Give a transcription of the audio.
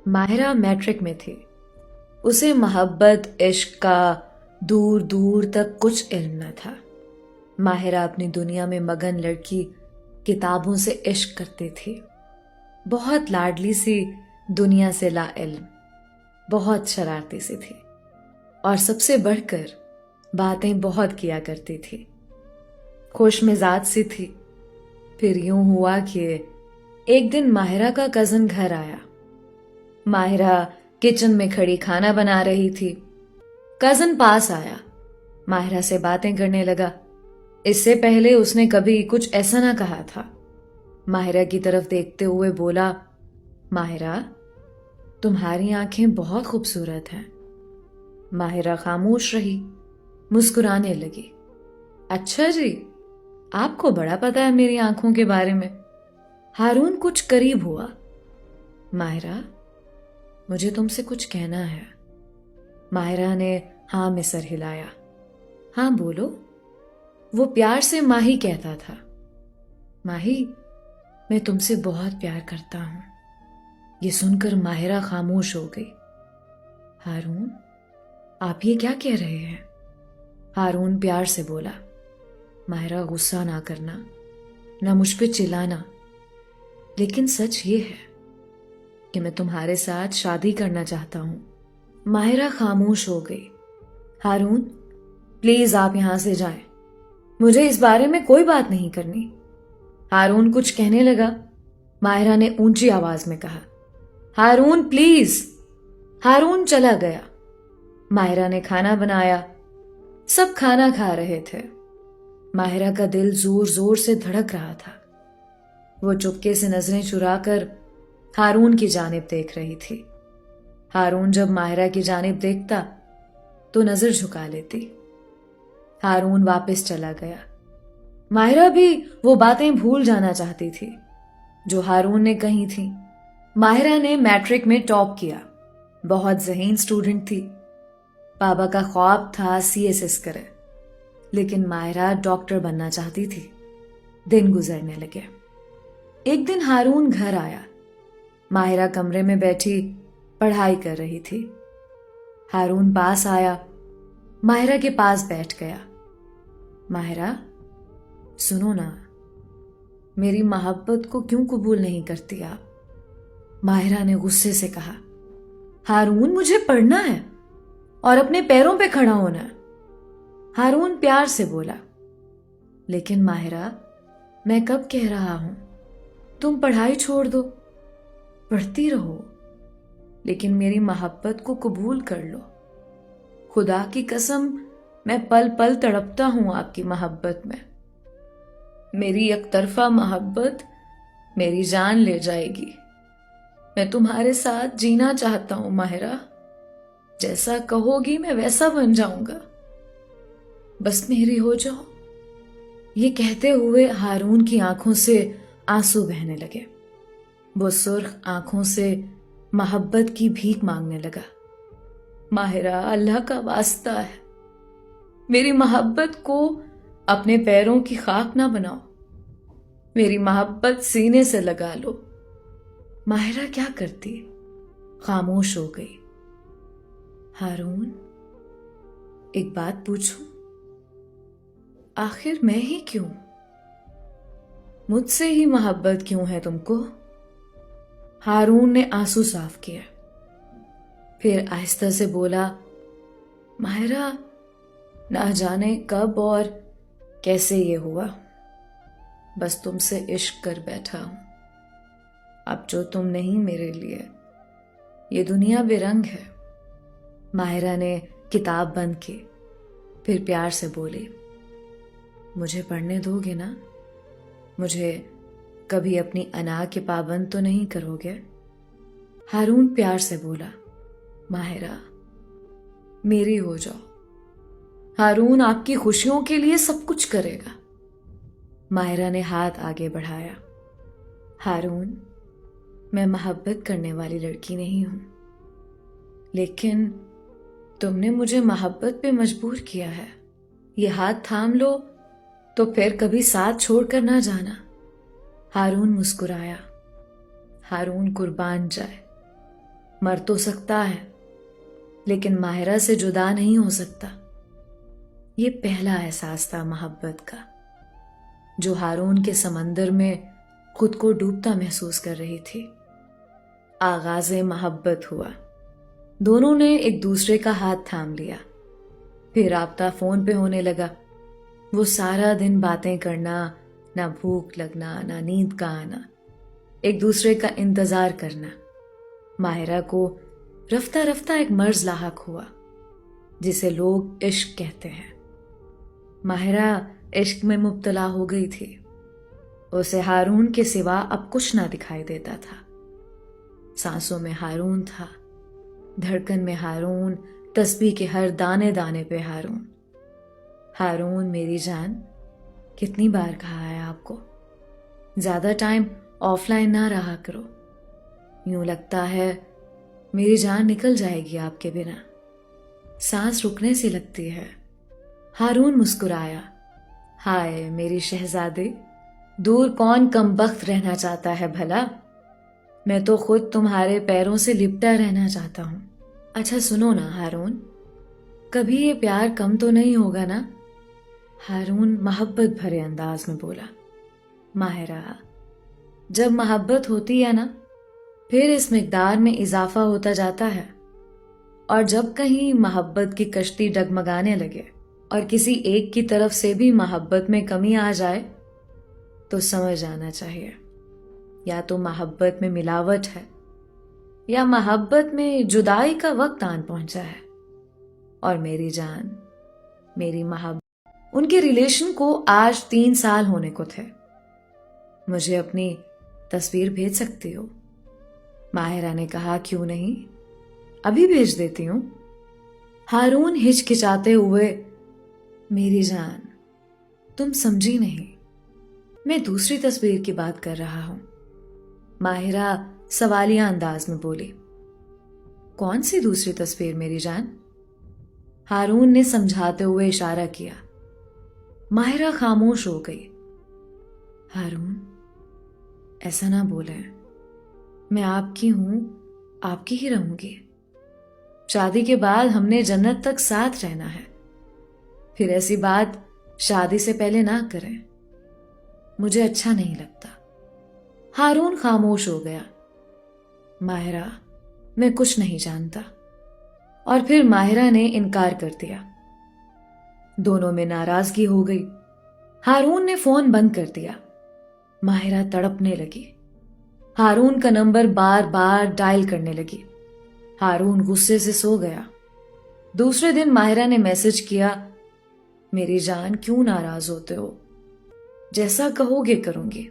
Mahira matric میں تھی. اسے محبت عشق کا دور دور تک کچھ علم نہ تھا. ماہرہ اپنی دنیا میں مگن لڑکی کتابوں سے عشق کرتی تھی. بہت لاڈلی سی، دنیا سے لا علم، بہت شرارتی سی تھی، اور سب سے بڑھ کر باتیں بہت کیا کرتی تھی. خوش مزاج سی تھی. پھر یوں ہوا کہ ایک دن ماہرہ کا کزن گھر آیا. ماہرہ کچن میں کھڑی کھانا بنا رہی تھی. کزن پاس آیا، ماہرہ سے باتیں کرنے لگا. اس سے پہلے اس نے کبھی کچھ ایسا نہ کہا تھا. ماہرہ کی طرف دیکھتے ہوئے بولا، ماہرہ تمہاری آنکھیں بہت خوبصورت ہیں. ماہرہ خاموش رہی، مسکرانے لگی. اچھا جی، آپ کو بڑا پتا ہے میری آنکھوں کے بارے میں. ہارون کچھ قریب ہوا. ماہرہ مجھے تم سے کچھ کہنا ہے. ماہرہ نے ہاں میں سر ہلایا. ہاں بولو. وہ پیار سے ماہی کہتا تھا. ماہی میں تم سے بہت پیار کرتا ہوں. یہ سن کر ماہرہ خاموش ہو گئی. ہارون آپ یہ کیا کہہ رہے ہیں؟ ہارون پیار سے بولا. ماہرہ غصہ نہ کرنا، نہ مجھ پہ چلانا، لیکن سچ یہ ہے کہ میں تمہارے ساتھ شادی کرنا چاہتا ہوں. ماہرہ خاموش ہو گئی. ہارون پلیز آپ یہاں سے جائیں، مجھے اس بارے میں کوئی بات نہیں کرنی. ہارون کچھ کہنے لگا. ماہرہ نے اونچی آواز میں کہا، ہارون پلیز. ہارون چلا گیا. ماہرہ نے کھانا بنایا. سب کھانا کھا رہے تھے. ماہرہ کا دل زور زور سے دھڑک رہا تھا. وہ چپکے سے نظریں چرا کر ہارون کی جانب دیکھ رہی تھی. ہارون جب ماہرہ کی جانب دیکھتا تو نظر جھکا لیتی. ہارون واپس چلا گیا. ماہرہ بھی وہ باتیں بھول جانا چاہتی تھی جو ہارون نے کہی تھی. ماہرہ نے میٹرک میں ٹاپ کیا. بہت ذہین سٹوڈنٹ تھی. بابا کا خواب تھا CSS کرے، لیکن ماہرہ ڈاکٹر بننا چاہتی تھی. دن گزرنے لگے. ایک دن ہارون گھر آیا. ماہرہ کمرے میں بیٹھی پڑھائی کر رہی تھی. ہارون پاس آیا. ماہرہ کے پاس بیٹھ گیا. ماہرہ سنو نا، میری محبت کو کیوں قبول نہیں کرتی آپ؟ ماہرہ نے غصے سے کہا. ہارون مجھے پڑھنا ہے اور اپنے پیروں پہ کھڑا ہونا ہے. ہارون پیار سے بولا. لیکن ماہرہ میں کب کہہ رہا ہوں تم پڑھائی چھوڑ دو. پڑھتی رہو، لیکن میری محبت کو قبول کر لو. خدا کی قسم میں پل پل تڑپتا ہوں آپ کی محبت میں. میری یک طرفہ محبت میری جان لے جائے گی. میں تمہارے ساتھ جینا چاہتا ہوں ماہرہ. جیسا کہو گی میں ویسا بن جاؤں گا. بس میری ہو جاؤ. یہ کہتے ہوئے ہارون کی آنکھوں سے آنسو بہنے لگے. وہ سرخ آنکھوں سے محبت کی بھیک مانگنے لگا. ماہرہ اللہ کا واسطہ ہے، میری محبت کو اپنے پیروں کی خاک نہ بناؤ. میری محبت سینے سے لگا لو. ماہرہ کیا کرتی؟ خاموش ہو گئی. ہارون ایک بات پوچھوں؟ آخر میں ہی کیوں؟ مجھ سے ہی محبت کیوں ہے تم کو؟ ہارون نے آنسو صاف کیا. پھر آہستہ سے بولا، ماہرہ نہ جانے کب اور کیسے یہ ہوا، بس تم سے عشق کر بیٹھا ہوں. اب جو تم نہیں میرے لیے، یہ دنیا بے رنگ ہے. ماہرہ نے کتاب بند کی. پھر پیار سے بولی، مجھے پڑھنے دو گے نا؟ مجھے کبھی اپنی انا کے پابند تو نہیں کرو گے؟ ہارون پیار سے بولا. ماہرہ میری ہو جاؤ. ہارون آپ کی خوشیوں کے لیے سب کچھ کرے گا. ماہرہ نے ہاتھ آگے بڑھایا. ہارون میں محبت کرنے والی لڑکی نہیں ہوں، لیکن تم نے مجھے محبت پہ مجبور کیا ہے. یہ ہاتھ تھام لو تو پھر کبھی ساتھ چھوڑ کر نہ جانا. ہارون مسکرایا. ہارون قربان جائے. مر تو سکتا ہے لیکن ماہرہ سے جدا نہیں ہو سکتا۔ یہ پہلا احساس تھا محبت کا، جو ہارون کے سمندر میں خود کو ڈوبتا محسوس کر رہی تھی۔ آغاز محبت ہوا، دونوں نے ایک دوسرے کا ہاتھ تھام لیا، پھر رابطہ فون پہ ہونے لگا۔ وہ سارا دن باتیں کرنا، نہ بھوک لگنا نہ نیند کا آنا، ایک دوسرے کا انتظار کرنا۔ ماہرہ کو رفتہ رفتہ ایک مرض لاحق ہوا جسے لوگ عشق کہتے ہیں۔ ماہرہ عشق میں مبتلا ہو گئی تھی۔ اسے ہارون کے سوا اب کچھ نہ دکھائی دیتا تھا۔ سانسوں میں ہارون تھا، دھڑکن میں ہارون، تسبیح کے ہر دانے دانے پہ ہارون۔ ہارون میری جان، کتنی بار کہا ہے آپ کو، زیادہ ٹائم آف لائن نہ رہا کرو، یوں لگتا ہے میری جان نکل جائے گی آپ کے بنا، سانس رکنے سی لگتی ہے۔ ہارون مسکرایا، ہائے میری شہزادی، دور کون کم بخت رہنا چاہتا ہے بھلا، میں تو خود تمہارے پیروں سے لپٹا رہنا چاہتا ہوں۔ اچھا سنو نا ہارون، کبھی یہ پیار کم تو نہیں ہوگا نا؟ ہارون محبت بھرے انداز میں بولا۔ ماہرہ، جب محبت ہوتی ہے نا، پھر اس مقدار میں اضافہ ہوتا جاتا ہے، اور جب کہیں محبت کی کشتی ڈگمگانے لگے اور کسی ایک کی طرف سے بھی محبت میں کمی آ جائے تو سمجھ آنا چاہیے، یا تو محبت میں ملاوٹ ہے یا محبت میں جدائی کا وقت آن پہنچا ہے۔ اور میری جان، میری محبت، ان کے ریلیشن کو آج 3 سال ہونے کو تھے۔ مجھے اپنی تصویر بھیج سکتی ہو؟ ماہرہ نے کہا، کیوں نہیں، ابھی بھیج دیتی ہوں۔ ہارون ہچکچاتے ہوئے، میری جان تم سمجھی نہیں، میں دوسری تصویر کی بات کر رہا ہوں۔ ماہرہ سوالیہ انداز میں بولی، کون سی دوسری تصویر میری جان؟ ہارون نے سمجھاتے ہوئے اشارہ کیا۔ ماہرہ خاموش ہو گئی۔ ہارون، ایسا نہ بولیں، میں آپ کی ہوں، آپ کی ہی رہوں گی۔ شادی کے بعد ہم نے جنت تک ساتھ رہنا ہے، پھر ایسی بات شادی سے پہلے نہ کریں، مجھے اچھا نہیں لگتا۔ ہارون خاموش ہو گیا۔ ماہرہ، میں کچھ نہیں جانتا، اور پھر ماہرہ نے انکار کر دیا۔ دونوں میں ناراضگی ہو گئی۔ ہارون نے فون بند کر دیا۔ ماہرہ تڑپنے لگی، ہارون کا نمبر بار بار ڈائل کرنے لگی۔ ہارون غصے سے سو گیا۔ دوسرے دن ماہرہ نے میسج کیا، میری جان کیوں ناراض ہوتے ہو، جیسا کہو گے کروں گی۔